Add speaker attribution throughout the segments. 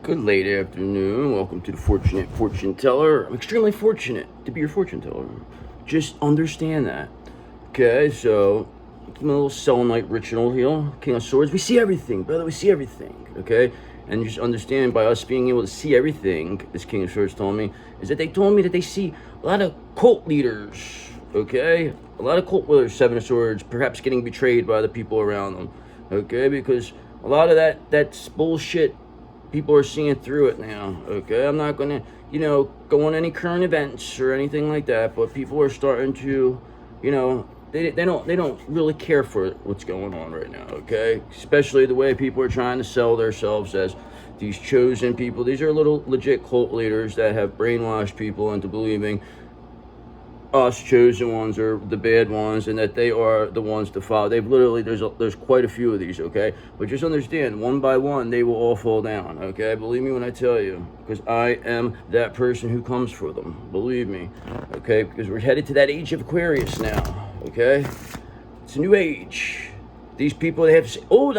Speaker 1: Good late afternoon. Welcome to the Fortunate Fortune Teller. I'm extremely fortunate to be your fortune teller. Just understand that. Okay, so give me a little selenite ritual here. King of Swords. We see everything, brother. We see everything. Okay? And just understand by us being able to see everything, this King of Swords told me, is that they told me that they see a lot of cult leaders. Okay? A lot of cult leaders, Seven of Swords, perhaps getting betrayed by the people around them. Okay? Because a lot of that's bullshit. People are seeing through it now, okay? I'm not gonna, go on any current events or anything like that, but people are starting to, they don't really care for what's going on right now, okay? Especially the way people are trying to sell themselves as these chosen people. These are little legit cult leaders that have brainwashed people into believing us chosen ones are the bad ones and that they are the ones to follow. They've literally, there's quite a few of these, okay? But just understand, one by one, they will all fall down, okay? Believe me when I tell you, because I am that person who comes for them. Believe me, okay? Because we're headed to that age of Aquarius now, okay? It's a new age. These people, they have old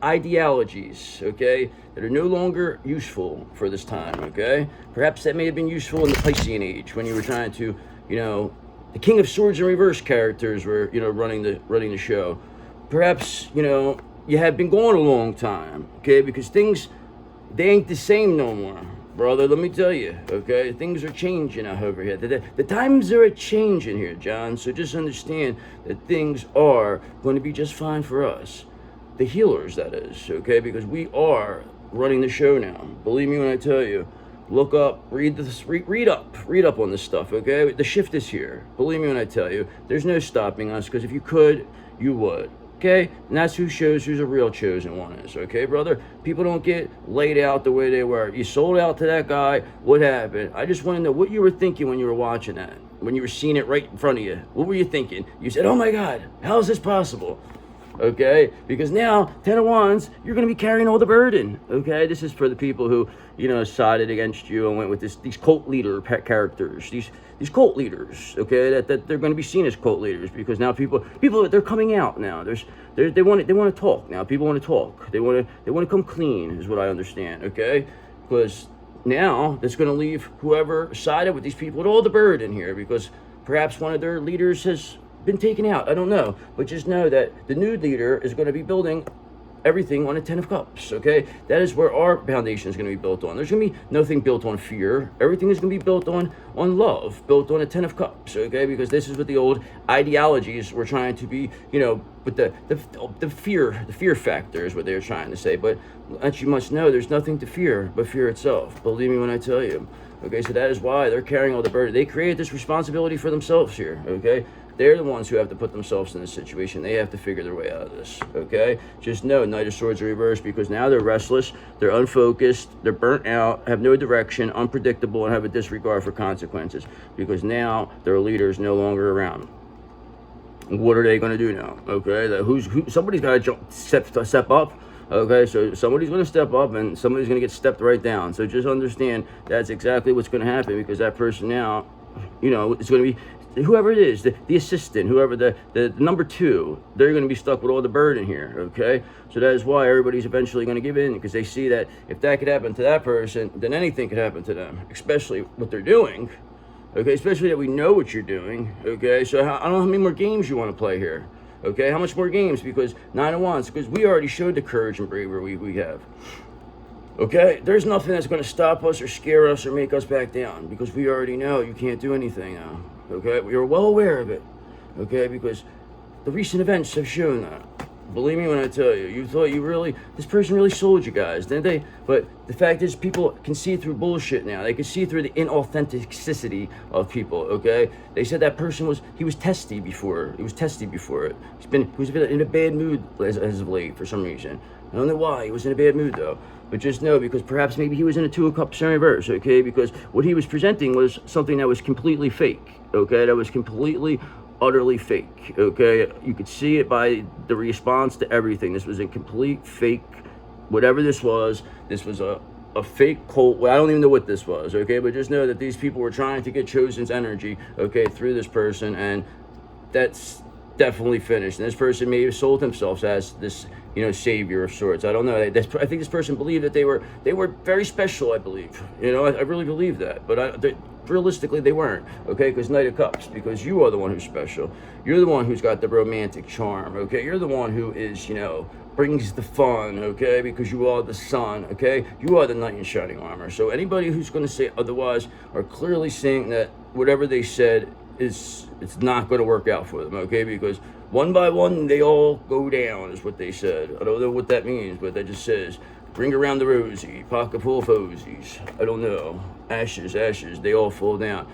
Speaker 1: ideologies, okay, that are no longer useful for this time, okay? Perhaps that may have been useful in the Piscean age when you were trying to, the King of Swords in reverse characters were, running the show. Perhaps, you have been gone a long time, okay? Because things, they ain't the same no more. Brother, let me tell you, okay? Things are changing out over here. The times are changing here, John. So just understand that things are going to be just fine for us. The healers, that is, okay? Because we are running the show now. Believe me when I tell you. Look up, read up on this stuff, okay? The shift is here. Believe me when I tell you. There's no stopping us, because if you could, you would. Okay, and that's who shows who's a real chosen one is, okay, brother? People don't get laid out the way they were. You sold out to that guy, what happened? I just want to know what you were thinking when you were watching that, when you were seeing it right in front of you. What were you thinking? You said, oh my God, how is this possible? Okay, because now, 10 of Wands, you're going to be carrying all the burden, okay? This is for the people who, sided against you and went with these cult leader characters, these cult leaders, okay, that they're going to be seen as cult leaders, because now people, they're coming out now. They want to talk now. People want to talk. They want to come clean, is what I understand, okay? Because now, that's going to leave whoever sided with these people with all the burden here, because perhaps one of their leaders has been taken out. I don't know, but just know that the new leader is going to be building everything on a 10 of Cups, okay? That is where our foundation is going to be built on. There's going to be nothing built on fear. Everything is going to be built on love, built on a 10 of Cups, okay? Because this is what the old ideologies were trying to be, but the fear factor is what they were trying to say. But as you must know, there's nothing to fear but fear itself. Believe me when I tell you. Okay, so that is why they're carrying all the burden. They created this responsibility for themselves here, okay? They're the ones who have to put themselves in this situation. They have to figure their way out of this, okay? Just know, Knight of Swords are reversed, because now they're restless, they're unfocused, they're burnt out, have no direction, unpredictable, and have a disregard for consequences, because now their leader is no longer around. What are they going to do now, okay? Somebody's got to step up. Okay, so somebody's going to step up and somebody's going to get stepped right down. So just understand that's exactly what's going to happen, because that person now, it's going to be whoever it is, the assistant, whoever the number two, they're going to be stuck with all the burden here, okay? So that is why everybody's eventually going to give in, because they see that if that could happen to that person, then anything could happen to them, especially what they're doing, okay? Especially that we know what you're doing, okay? So I don't know how many more games you want to play here. Okay, how much more games? Because 9 of Wands, because we already showed the courage and bravery we have. Okay, there's nothing that's going to stop us or scare us or make us back down, because we already know you can't do anything now. Okay, we are well aware of it. Okay, because the recent events have shown that. Believe me when I tell you, you thought this person really sold you guys, didn't they? But the fact is, people can see through bullshit now. They can see through the inauthenticity of people, okay? They said that person he was testy before. He was testy before it. He was in a bad mood as of late for some reason. I don't know why. He was in a bad mood, though. But just know, because perhaps maybe he was in a 2 of Cups in reverse, okay? Because what he was presenting was something that was completely fake, okay? That was completely utterly fake, okay? You could see it by the response to everything. This was a complete fake, whatever this was a fake cult. Well, I don't even know what this was, okay? But just know that these people were trying to get Chosen's energy, okay, through this person, and that's definitely finished. And this person may have sold themselves as this, savior of sorts. I don't know. I think this person believed that they were very special. I believe, I really believe that. But realistically, they weren't. Okay, because Knight of Cups, because you are the one who's special. You're the one who's got the romantic charm. Okay, you're the one who is, brings the fun. Okay, because you are the sun. Okay, you are the knight in shining armor. So anybody who's going to say otherwise are clearly saying that whatever they said it's not going to work out for them, okay? Because one by one, they all go down, is what they said. I don't know what that means, but that just says, bring around the rosy, pocket full of posies. I don't know. Ashes, they all fall down.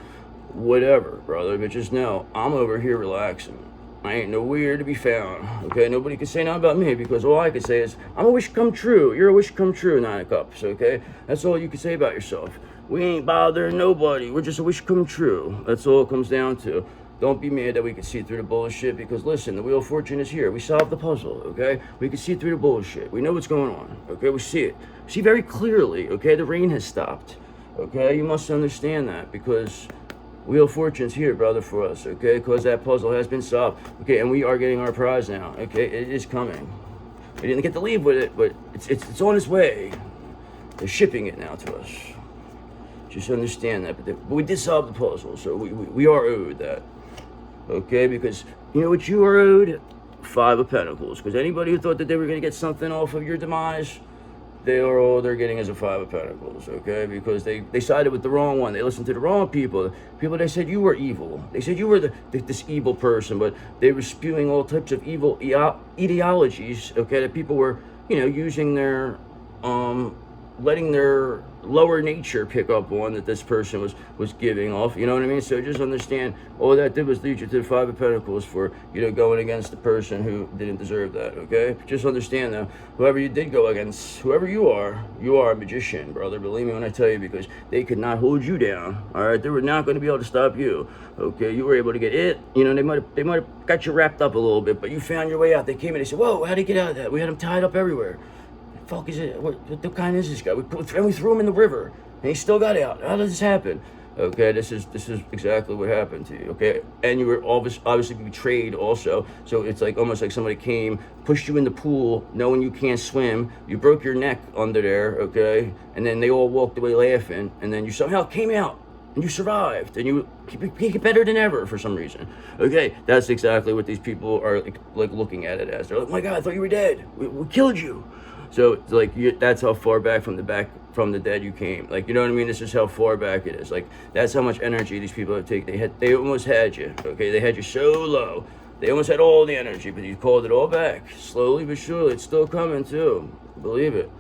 Speaker 1: Whatever, brother, but just know, I'm over here relaxing. I ain't nowhere to be found, okay? Nobody can say nothing about me, because all I can say is, I'm a wish come true. You're a wish come true, Nine of Cups, okay? That's all you can say about yourself. We ain't bothering nobody. We're just a wish come true. That's all it comes down to. Don't be mad that we can see through the bullshit, because listen, the Wheel of Fortune is here. We solved the puzzle, okay? We can see through the bullshit. We know what's going on, okay? We see it. See very clearly, okay? The rain has stopped, okay? You must understand that, because Wheel of Fortune's here, brother, for us, okay? Because that puzzle has been solved, okay? And we are getting our prize now, okay? It is coming. We didn't get to leave with it, but it's on its way. They're shipping it now to us. Just understand that. But we did solve the puzzle, so we are owed that. Okay, because you know what you are owed? 5 of Pentacles. Because anybody who thought that they were going to get something off of your demise, all they're getting is a 5 of Pentacles, okay? Because they sided with the wrong one. They listened to the wrong people. People that said you were evil. They said you were this evil person, but they were spewing all types of evil ideologies, okay? That people were, using their, letting their lower nature pick up on that this person was giving off, you know what I mean? So just understand, all that did was lead you to the 5 of Pentacles for, going against the person who didn't deserve that, okay? Just understand though, whoever you did go against, whoever you are a magician, brother, believe me when I tell you, because they could not hold you down, all right? They were not going to be able to stop you, okay? You were able to get it, they might have got you wrapped up a little bit, but you found your way out. They came in, they said, whoa, how'd he get out of that? We had him tied up everywhere. Fuck is it? What kind is this guy? We threw him in the river, and he still got out. How did this happen? Okay, this is exactly what happened to you. Okay, and you were obviously betrayed also. So it's like almost like somebody came, pushed you in the pool, knowing you can't swim. You broke your neck under there. Okay, and then they all walked away laughing, and then you somehow came out. And you survived, and you get better than ever for some reason. Okay, that's exactly what these people are like looking at it as. They're like, oh my God, I thought you were dead. We killed you. So it's like that's how far back from the dead you came. Like, you know what I mean? This is how far back it is. Like, that's how much energy these people have taken. They almost had you. Okay, they had you so low. They almost had all the energy, but you called it all back. Slowly but surely, it's still coming too. Believe it.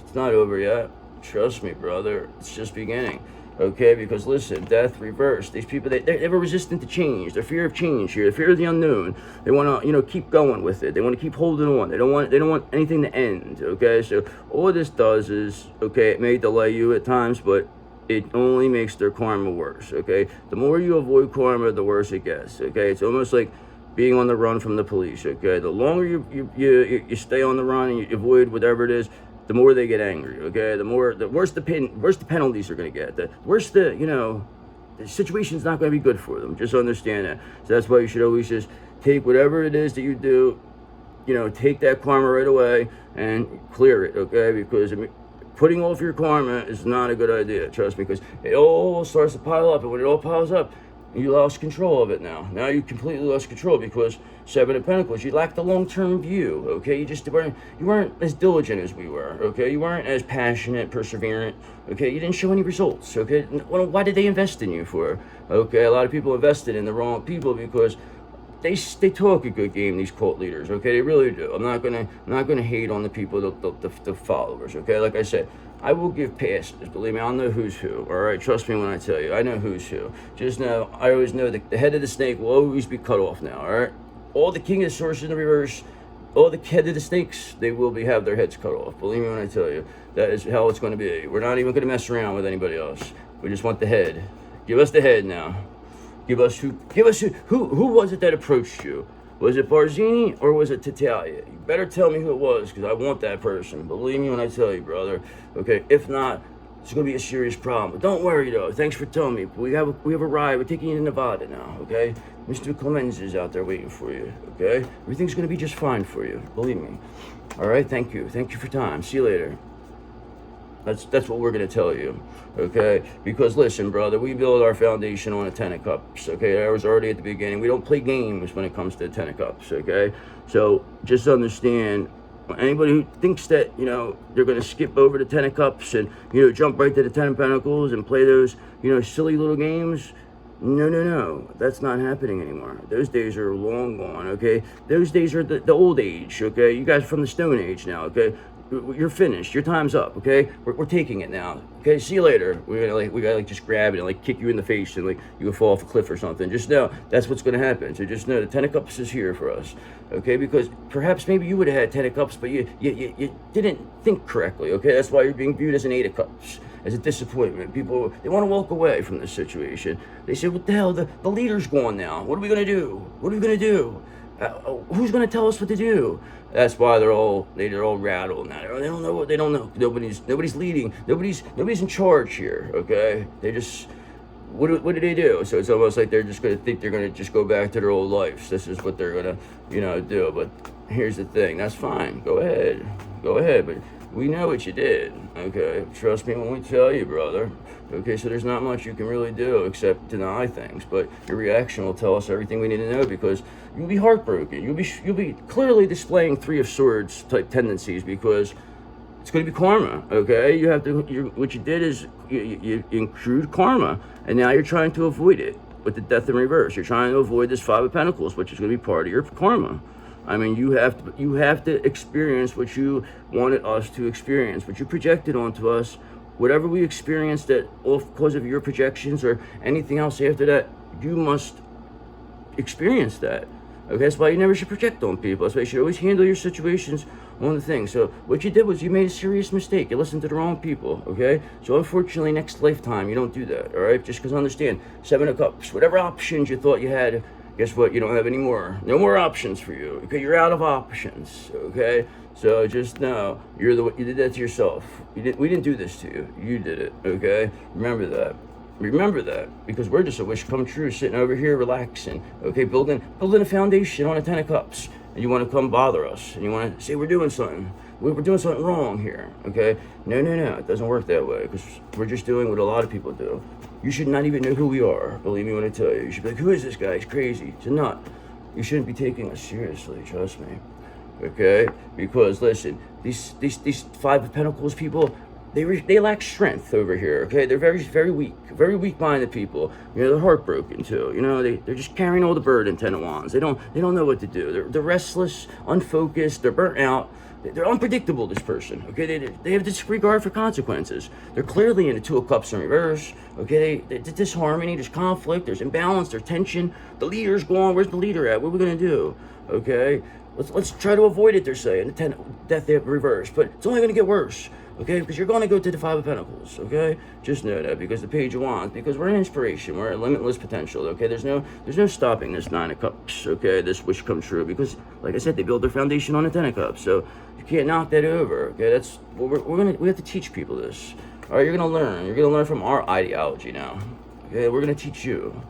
Speaker 1: It's not over yet. Trust me, brother. It's just beginning. Okay, because listen, death reversed. These people, they were resistant to change. Their fear of change here, the fear of the unknown. They want to, keep going with it. They want to keep holding on. They don't want anything to end. Okay, so all this does is, okay, it may delay you at times, but it only makes their karma worse. Okay, the more you avoid karma, the worse it gets. Okay, it's almost like being on the run from the police. Okay, the longer you stay on the run and you avoid whatever it is, the more they get angry, okay? The worse the penalties are going to get. The worse the situation's not going to be good for them. Just understand that. So that's why you should always just take whatever it is that you do, take that karma right away and clear it, okay? Because putting off your karma is not a good idea, trust me, because it all starts to pile up, and when it all piles up, you lost control of it now. Now you completely lost control because 7 of Pentacles, you lacked the long-term view, okay? You weren't as diligent as we were, okay? You weren't as passionate, perseverant, okay? You didn't show any results, okay? Why did they invest in you for? Okay, a lot of people invested in the wrong people because they talk a good game, these cult leaders, okay? They really do. I'm not gonna hate on the people, the followers, okay? Like I said, I will give passes. Believe me, I'll know who's who. All right, trust me when I tell you. I know who's who. Just know, I always know that the head of the snake will always be cut off now. All right, all the King of Swords in the reverse, all the head of the snakes, they will have their heads cut off. Believe me when I tell you, that is how it's going to be. We're not even going to mess around with anybody else. We just want the head. Give us the head now. Who was it that approached you? Was it Barzini or was it Tatalia? You better tell me who it was, because I want that person. Believe me when I tell you, brother. Okay, if not, it's going to be a serious problem. But don't worry, though. Thanks for telling me. We have a ride. We're taking you to Nevada now, okay? Mr. Clemens is out there waiting for you, okay? Everything's going to be just fine for you, believe me. All right, thank you. Thank you for time. See you later. That's what we're going to tell you, okay? Because listen, brother, we build our foundation on a 10 of cups, okay? I was already at the beginning. We don't play games when it comes to 10 of cups, okay? So just understand, anybody who thinks that, you know, they're going to skip over the 10 of cups and, you know, jump right to the 10 of pentacles and play those, you know, silly little games, no, that's not happening anymore. Those days are long gone, okay? Those days are the old age, okay? You guys are from the Stone Age now, okay? You're finished. Your time's up, okay? We're taking it now, okay? See you later. We gotta just grab it and like kick you in the face and like you can fall off a cliff or something. Just know that's what's gonna happen. So just know the 10 of cups is here for us, okay? Because perhaps maybe you would have had 10 of cups, but you didn't think correctly, okay? That's why you're being viewed as an 8 of cups, as a disappointment. People, they want to walk away from this situation. They say, what the hell? The leader's gone now. What are we gonna do? What are we gonna do? Who's gonna tell us what to do? That's why they're all rattled now. They don't know what they don't know. Nobody's leading. Nobody's in charge here. Okay, they just what do they do? So it's almost like they're just gonna think they're gonna just go back to their old lives. This is what they're gonna do. But here's the thing. That's fine. Go ahead. But we know what you did. Okay, trust me when we tell you, brother. Okay, so there's not much you can really do except deny things, but your reaction will tell us everything we need to know, because you'll be heartbroken. You'll be clearly displaying 3 of Swords type tendencies, because it's going to be karma. Okay, what you did is you accrued karma, and now you're trying to avoid it with the Death in reverse. You're trying to avoid this 5 of Pentacles, which is going to be part of your karma. I mean, you have to experience what you wanted us to experience, what you projected onto us. Whatever we experienced that because of your projections or anything else after that, you must experience that. Okay, that's why you never should project on people. That's why you should always handle your situations on the thing. So what you did was you made a serious mistake. You listened to the wrong people, okay? So unfortunately, next lifetime, you don't do that, all right? Just because understand, 7 of Cups, whatever options you thought you had, guess what? You don't have any more. No more options for you. Okay, you're out of options. Okay, so just know you did that to yourself. We didn't do this to you. You did it. Okay, remember that. Remember that, because we're just a wish come true, sitting over here relaxing. Okay, building a foundation on a 10 of Cups, and you want to come bother us, and you want to say we're doing something. We're doing something wrong here. Okay, no, it doesn't work that way, because we're just doing what a lot of people do. You should not even know who we are. Believe me when I tell you. You should be like, who is this guy? He's crazy. He's not. You shouldn't be taking us seriously. Trust me. Okay? Because listen, these 5 of Pentacles people, they lack strength over here. Okay? They're very weak-minded people. You know, they're heartbroken too. You know, they're just carrying all the burden. 10 of Wands. They don't know what to do. They're restless, unfocused. They're burnt out. They're unpredictable, this person, okay? They have disregard for consequences. They're clearly in the 2 of Cups in reverse, okay? There's disharmony, there's conflict, there's imbalance, there's tension. The leader's gone. Where's the leader at? What are we going to do, okay? Let's try to avoid it, they're saying, the 10 Death in reverse. But it's only going to get worse, okay? Because you're going to go to the 5 of Pentacles, okay? Just know that, because the Page of Wands, because we're an inspiration, we're a limitless potential, okay? There's no stopping this 9 of Cups, okay? This wish come true, because, like I said, they build their foundation on a 10 of Cups, so you can't knock that over, okay? That's we have to teach people this. All right, you're gonna learn from our ideology now, okay? We're gonna teach you.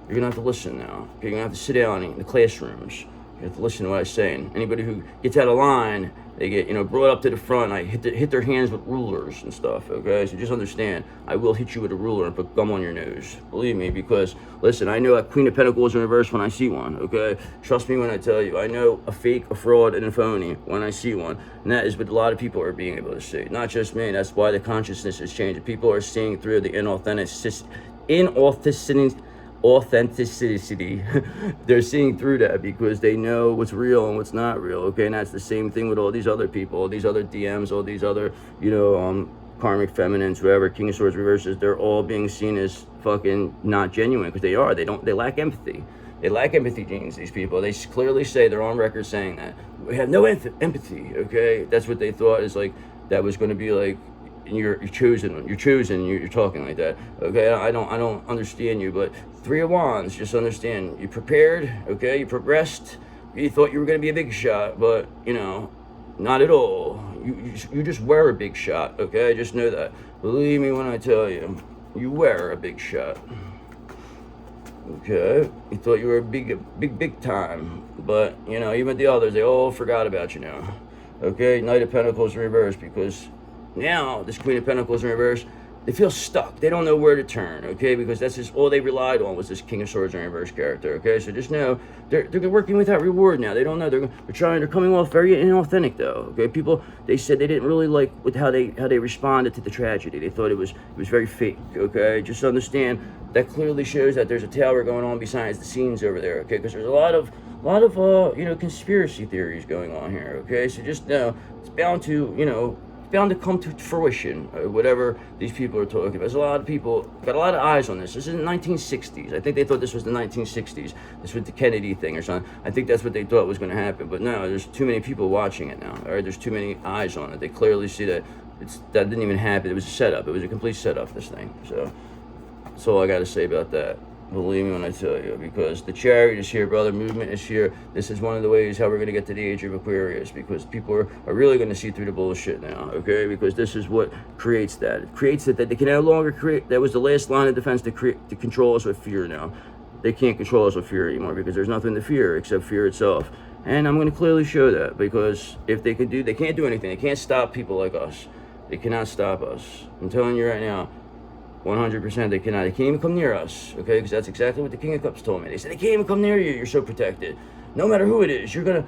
Speaker 1: You're gonna have to listen now. Okay? You're gonna have to sit down in the classrooms. You have to listen to what I'm saying. Anybody who gets out of line, they get, brought up to the front. I hit their hands with rulers and stuff, okay? So just understand, I will hit you with a ruler and put gum on your nose. Believe me, because, listen, I know a Queen of Pentacles in reverse when I see one, okay? Trust me when I tell you. I know a fake, a fraud, and a phony when I see one. And that is what a lot of people are being able to see. Not just me. That's why the consciousness is changing. People are seeing through the authenticity. They're seeing through that, because they know what's real and what's not real, okay? And that's the same thing with all these other people, all these other DMs, all these other, karmic feminines, whoever, King of Swords reverses. They're all being seen as fucking not genuine, because they lack empathy. They lack empathy genes, these people. They clearly say, they're on record saying that. We have no empathy, okay? That's what they thought is like, that was going to be like, you're chosen, you're talking like that, okay? I don't understand you, but 3 of Wands, just understand, you prepared, okay? You progressed. You thought you were going to be a big shot, but, not at all. You just were a big shot, okay? Just know that. Believe me when I tell you, you were a big shot. Okay, you thought you were big time, but you know, even the others, they all forgot about you now. Okay, Knight of Pentacles in reverse, because now this Queen of Pentacles in reverse, they feel stuck. They don't know where to turn. Okay, because that's just all they relied on was this King of Swords in reverse character. Okay, so just know they're working without reward now. They don't know. They're coming off very inauthentic though. Okay, people, they said they didn't really like with how they responded to the tragedy. They thought it was very fake. Okay, just understand that clearly shows that there's a tower going on besides the scenes over there. Okay, because there's a lot of you know, conspiracy theories going on here. Okay, so just know it's bound to, you know, bound to come to fruition, whatever these people are talking about. There's a lot of people, got a lot of eyes on this. This is the 1960s. I think they thought this was the 1960s. This was the Kennedy thing or something. I think that's what they thought was going to happen. But no, there's too many people watching it now. All right, there's too many eyes on it. They clearly see that that didn't even happen. It was a setup. It was a complete setup, this thing. So that's all I got to say about that. Believe me when I tell you, because the Chariot is here, brother. Movement is here. This is one of the ways how we're going to get to the age of Aquarius, because people are really going to see through the bullshit now, okay? Because this is what creates that. It creates that they can no longer create. That was the last line of defense to control us with fear now. They can't control us with fear anymore, because there's nothing to fear except fear itself. And I'm going to clearly show that, because if they could do, they can't do anything. They can't stop people like us. They cannot stop us. I'm telling you right now. 100% they cannot. They can't even come near us, okay? Because that's exactly what the King of Cups told me. They said they can't even come near you. You're so protected. No matter who it is, you're gonna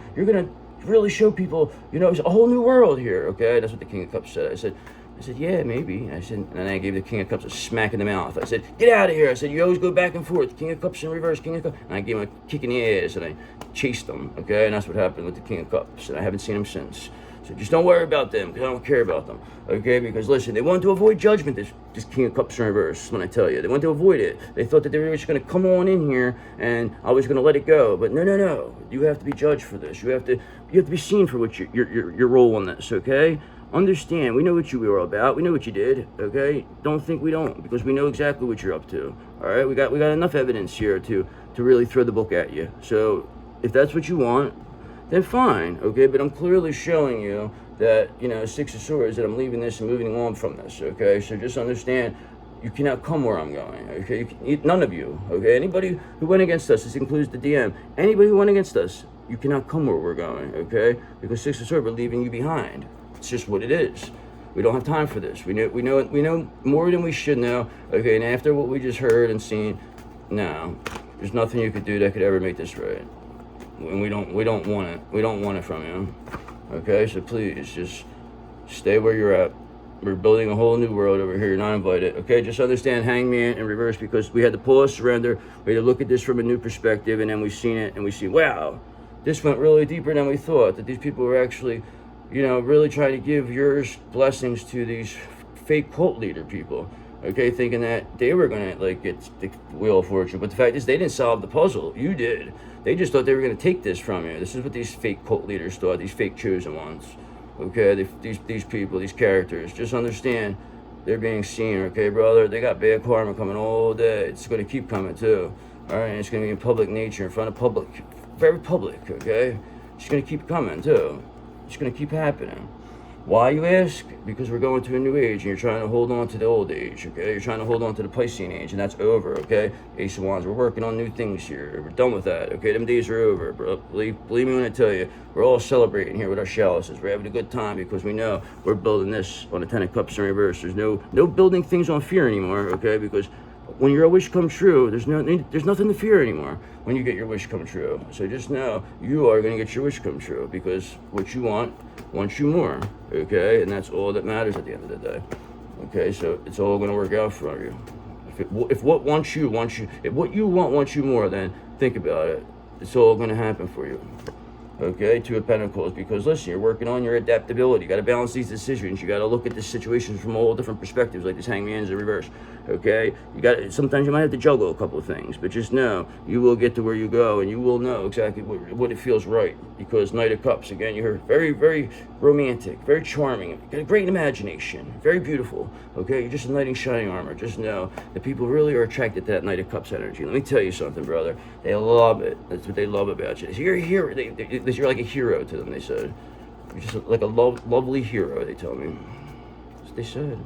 Speaker 1: really show people, you know, it's a whole new world here, okay? That's what the King of Cups said. I said, yeah, maybe. I said, and then I gave the King of Cups a smack in the mouth. I said, get out of here. I said, you always go back and forth. King of Cups in reverse, King of Cups. And I gave him a kick in the ass, and I chased him, okay? And that's what happened with the King of Cups. And I haven't seen him since. So just don't worry about them, because I don't care about them, okay? Because listen, they wanted to avoid judgment, this King of Cups in reverse, when I tell you. They wanted to avoid it. They thought that they were just going to come on in here, and I was going to let it go. But no. You have to be judged for this. You have to be seen for what your role in this, okay? Understand, we know what you were all about. We know what you did, okay? Don't think we don't, because we know exactly what you're up to, all right? We got enough evidence here to really throw the book at you. So if that's what you want, then fine, okay? But I'm clearly showing you that, you know, Six of Swords, that I'm leaving this and moving on from this, okay? So just understand, you cannot come where I'm going, okay? None of you, okay? Anybody who went against us, this includes the DM, anybody who went against us, you cannot come where we're going, okay? Because Six of Swords, we're leaving you behind. It's just what it is. We don't have time for this. We know more than we should know, okay? And after what we just heard and seen, no, there's nothing you could do that could ever make this right. And we don't want it. We don't want it from you. Okay, so please just stay where you're at. We're building a whole new world over here. You're not invited. Okay, just understand Hangman in reverse, because we had to pull a surrender. We had to look at this from a new perspective, and then we've seen it, and we see, wow, this went really deeper than we thought. That these people were actually, you know, really trying to give your blessings to these fake cult leader people. Okay, thinking that they were gonna like get the Wheel of Fortune, but the fact is they didn't solve the puzzle. You did. They just thought they were gonna take this from you. This is what these fake cult leaders thought. These fake chosen ones. Okay, these people, these characters. Just understand, they're being seen. Okay, brother. They got bad karma coming all day. It's gonna keep coming too. All right, and it's gonna be in public nature, in front of public, very public. Okay, it's gonna keep coming too. It's gonna keep happening. Why, you ask? Because we're going to a new age, and you're trying to hold on to the old age, okay? You're trying to hold on to the Piscean age, and that's over, okay? Ace of Wands, we're working on new things here. We're done with that, okay? Them days are over, bro. Believe me when I tell you, we're all celebrating here with our chalices. We're having a good time because we know we're building this on the Ten of Cups in reverse. There's no building things on fear anymore, okay? Because when your wish comes true, there's nothing to fear anymore when you get your wish come true. So just know you are going to get your wish come true, because what you want wants you more, okay? And that's all that matters at the end of the day, okay? So it's all going to work out for you. If what wants you, if what you want wants you more, then think about it. It's all going to happen for you. Okay, Two of Pentacles, because listen, you're working on your adaptability. You got to balance these decisions. You got to look at the situations from all different perspectives, like this Hangman's in reverse. Okay, sometimes you might have to juggle a couple of things, but just know you will get to where you go, and you will know exactly what it feels right. Because Knight of Cups, again, you're very, very romantic, very charming. You got a great imagination, very beautiful. Okay, you're just a knight in shining armor. Just know that people really are attracted to that Knight of Cups energy. Let me tell you something, brother. They love it. That's what they love about you. So you're a hero. You're like a hero to them, they said. You're just like a lovely hero, they tell me. That's what they said.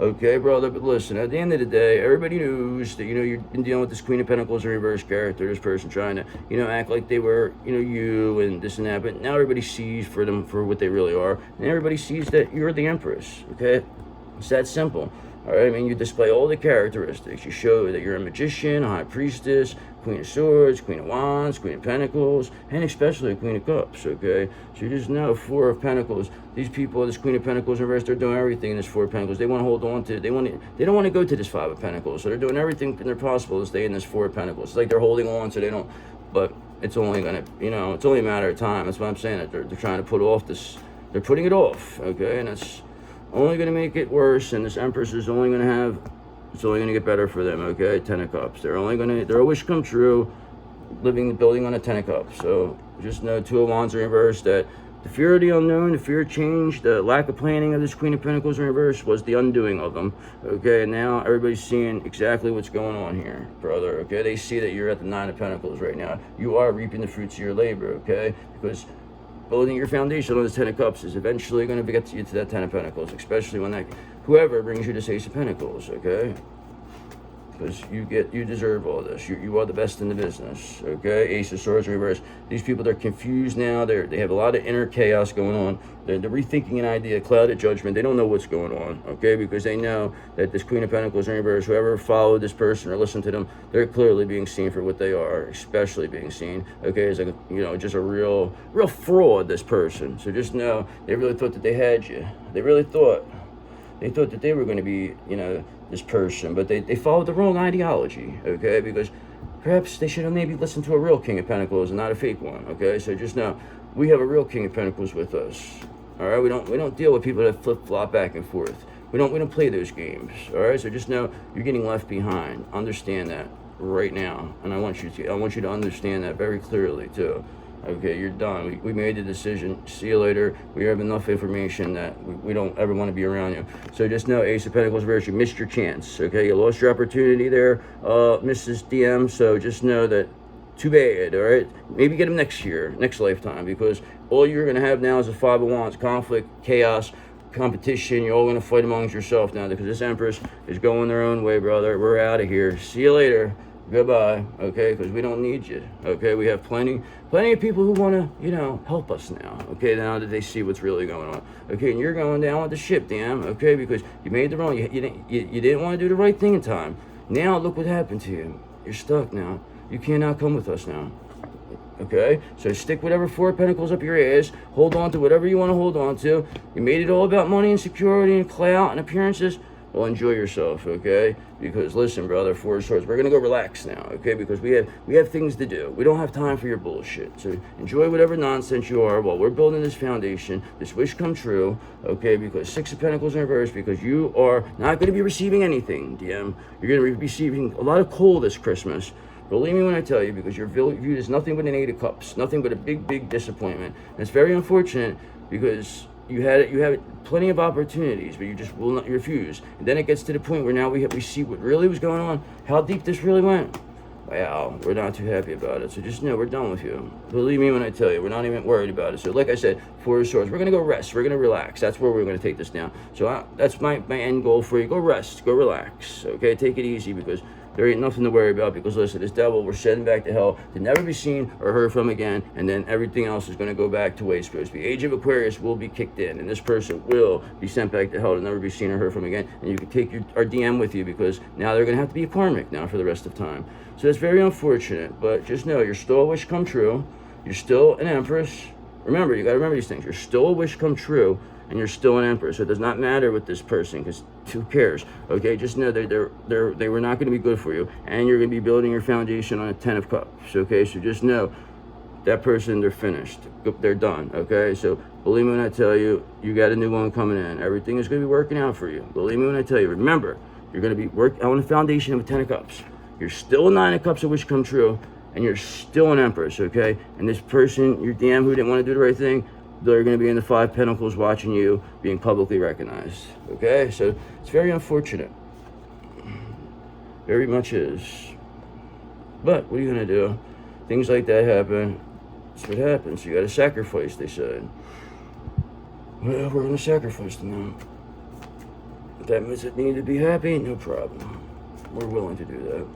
Speaker 1: Okay, brother, but listen, at the end of the day, everybody knows that, you've been dealing with this Queen of Pentacles in reverse character, this person trying to, act like they were, you and this and that, but now everybody sees for them for what they really are, and everybody sees that you're the Empress, okay? It's that simple. All right, I mean, you display all the characteristics. You show that you're a magician, a high priestess, Queen of Swords, Queen of Wands, Queen of Pentacles, and especially a Queen of Cups, okay? So you just know, Four of Pentacles. These people, this Queen of Pentacles in reverse, they're doing everything in this Four of Pentacles. They want to hold on to it. They don't want to go to this Five of Pentacles. So they're doing everything in their possible to stay in this Four of Pentacles. It's like they're holding on so they don't, but it's only going to, it's only a matter of time. That's what I'm saying. That they're trying to put off this, they're putting it off, okay? And it's only going to make it worse, and this Empress is only going to have, it's only going to get better for them, okay? Ten of Cups. They're only going to, their wish come true, building on a Ten of Cups. So just know, Two of Wands in reverse, that the fear of the unknown, the fear of change, the lack of planning of this Queen of Pentacles in reverse was the undoing of them, okay? And now everybody's seeing exactly what's going on here, brother, okay? They see that you're at the Nine of Pentacles right now. You are reaping the fruits of your labor, okay? Because building your foundation on this Ten of Cups is eventually going to get you to that Ten of Pentacles, especially when whoever brings you this Ace of Pentacles, okay? Because you deserve all this. You are the best in the business, okay? Ace of Swords in reverse. These people, they're confused now. They have a lot of inner chaos going on. They're rethinking an idea, clouded judgment. They don't know what's going on, okay? Because they know that this Queen of Pentacles in reverse, whoever followed this person or listened to them, they're clearly being seen for what they are, especially being seen, okay? As like, just a real fraud, this person. So just know, they really thought that they had you. They really thought. They thought that they were going to be, this person, but they followed the wrong ideology, okay? Because perhaps they should have maybe listened to a real King of Pentacles and not a fake one, okay? So just know, we have a real King of Pentacles with us, all right? We don't deal with people that flip-flop back and forth. We don't play those games, all right? So just know, you're getting left behind. Understand that right now, and I want you to understand that very clearly too. Okay, you're done. We made the decision. See you later. We have enough information that we don't ever want to be around you. So just know, Ace of Pentacles reverse, you missed your chance. Okay, you lost your opportunity there, Mrs. DM. So just know that, too bad, all right? Maybe get them next year, next lifetime, because all you're going to have now is a Five of Wands, conflict, chaos, competition. You're all going to fight amongst yourself now, because this Empress is going their own way, brother. We're out of here. See you later. Goodbye, okay? Because we don't need you, okay? We have plenty of people who want to, help us now, okay? Now that they see what's really going on, okay? And you're going down with the ship, damn, okay? Because you made the wrong, you didn't want to do the right thing in time. Now look what happened to you. You're stuck now. You cannot come with us now, okay? So stick whatever Four of Pentacles up your ass. Hold on to whatever you want to hold on to. You made it all about money and security and clout and appearances. Well, enjoy yourself, okay? Because listen, brother, Four of Swords, we're gonna go relax now, okay? Because we have things to do. We don't have time for your bullshit. So enjoy whatever nonsense you are while we're building this foundation, this wish come true, okay? Because Six of Pentacles in reverse, because you are not gonna be receiving anything, DM. You're gonna be receiving a lot of coal this Christmas. Believe me when I tell you, because you're viewed as nothing but an Eight of Cups, nothing but a big, big disappointment. And it's very unfortunate, because you had plenty of opportunities, but you just will not refuse. And then it gets to the point where now we see what really was going on, how deep this really went. Wow, we're not too happy about it. So just know, we're done with you. Believe me when I tell you, we're not even worried about it. So like I said, Four of Swords, we're going to go rest. We're going to relax. That's where we're going to take this down. So that's my end goal for you. Go rest. Go relax. Okay, take it easy, because there ain't nothing to worry about. Because listen, this devil, we're sending back to hell to never be seen or heard from again. And then everything else is going to go back to where it's supposed to be. Age of Aquarius will be kicked in, and this person will be sent back to hell to never be seen or heard from again. And you can take our DM with you, because now they're going to have to be a karmic now for the rest of time. So that's very unfortunate, but just know, you're still a wish come true. You're still an Empress. Remember, you got to remember these things. You're still a wish come true, and you're still an Empress. So it does not matter with this person, because who cares? Okay, just know they were not going to be good for you, and you're going to be building your foundation on a Ten of Cups. Okay, so just know, that person, they're finished. They're done. Okay, so believe me when I tell you, you got a new one coming in. Everything is going to be working out for you. Believe me when I tell you. Remember, you're going to be working on a foundation of a Ten of Cups. You're still a Nine of Cups of wish come true, and you're still an Empress, okay? And this person, your DM, who didn't want to do the right thing, they're going to be in the Five Pentacles watching you being publicly recognized, okay? So it's very unfortunate. Very much is. But what are you going to do? Things like that happen. That's what happens. You got to sacrifice, they said. Well, we're going to sacrifice them now. That means it need to be happy, no problem. We're willing to do that.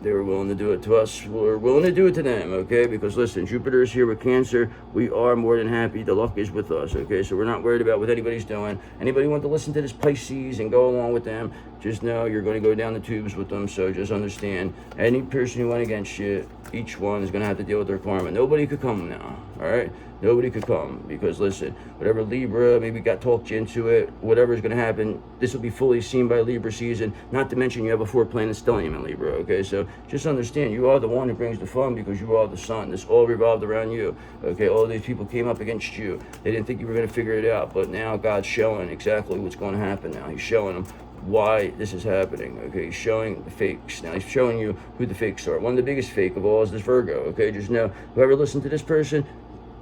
Speaker 1: They were willing to do it to us. We're willing to do it to them, okay? Because listen, Jupiter is here with Cancer. We are more than happy. The luck is with us, okay? So we're not worried about what anybody's doing. Anybody want to listen to this Pisces and go along with them, just know you're going to go down the tubes with them. So just understand, any person who went against you, each one is going to have to deal with their karma. Nobody could come now, all right? Nobody could come, because listen, whatever Libra maybe got talked you into it, whatever is going to happen, this will be fully seen by Libra season. Not to mention you have a 4-planet stellium in Libra, okay? So just understand, you are the one who brings the fun, because you are the sun. This all revolved around you, okay? All these people came up against you. They didn't think you were going to figure it out, but now God's showing exactly what's going to happen now. He's showing them why this is happening, okay? He's showing the fakes. Now he's showing you who the fakes are. One of the biggest fake of all is this Virgo, okay? Just know, whoever listened to this person,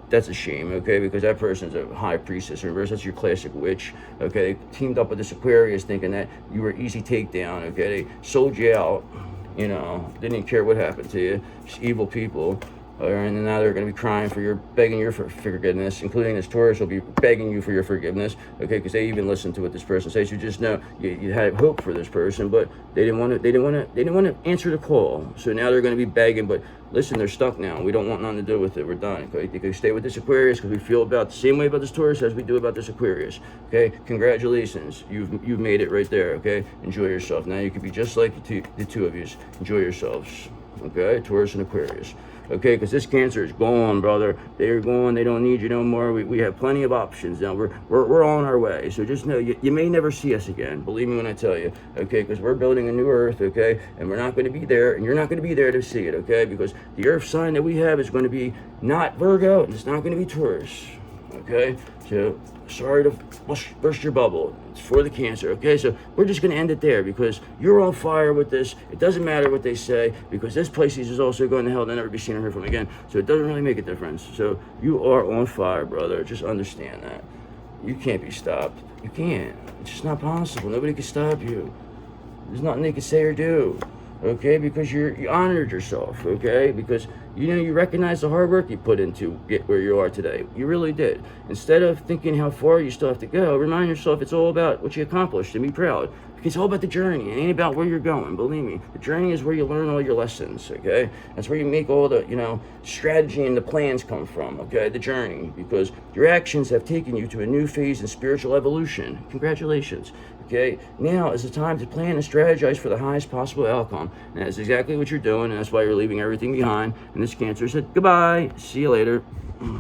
Speaker 1: that's a shame, okay? Because that person's a high priestess in reverse. That's your classic witch, okay? They teamed up with this Aquarius thinking that you were easy takedown, okay? They sold you out, you know, didn't even care what happened to you. Just evil people. And now they're going to be crying for your, begging your forgiveness, including this Taurus will be begging you for your forgiveness, okay? Because they even listened to what this person says. You just know you had hope for this person, but they didn't want to answer the call. So now they're going to be begging. But listen, they're stuck now. We don't want nothing to do with it. We're done. Okay, you can stay with this Aquarius because we feel about the same way about this Taurus as we do about this Aquarius. Okay, congratulations, you've made it right there. Okay, enjoy yourself. Now you can be just like the two of you. Enjoy yourselves. Okay, Taurus and Aquarius. Okay, because this Cancer is gone, brother. They're gone. They don't need you no more. We have plenty of options now. We're on our way. So just know you may never see us again. Believe me when I tell you. Okay, because we're building a new Earth. Okay, and we're not going to be there, and you're not going to be there to see it. Okay, because the Earth sign that we have is going to be not Virgo, and it's not going to be Taurus. Okay, so sorry to burst your bubble. It's for the Cancer, okay? So we're just going to end it there because you're on fire with this. It doesn't matter what they say because this Pisces is also going to hell. They'll never be seen or heard from again. So it doesn't really make a difference. So you are on fire, brother. Just understand that. You can't be stopped. You can't. It's just not possible. Nobody can stop you. There's nothing they can say or do. Okay, because you honored yourself, okay? Because, you know, you recognize the hard work you put into get where you are today. You really did. Instead of thinking how far you still have to go, remind yourself it's all about what you accomplished and be proud. Because it's all about the journey. It ain't about where you're going, believe me. The journey is where you learn all your lessons, okay? That's where you make all the, you know, strategy and the plans come from, okay? The journey. Because your actions have taken you to a new phase in spiritual evolution. Congratulations. Okay, now is the time to plan and strategize for the highest possible outcome. And that's exactly what you're doing, and that's why you're leaving everything behind. And this Cancer said, goodbye, see you later.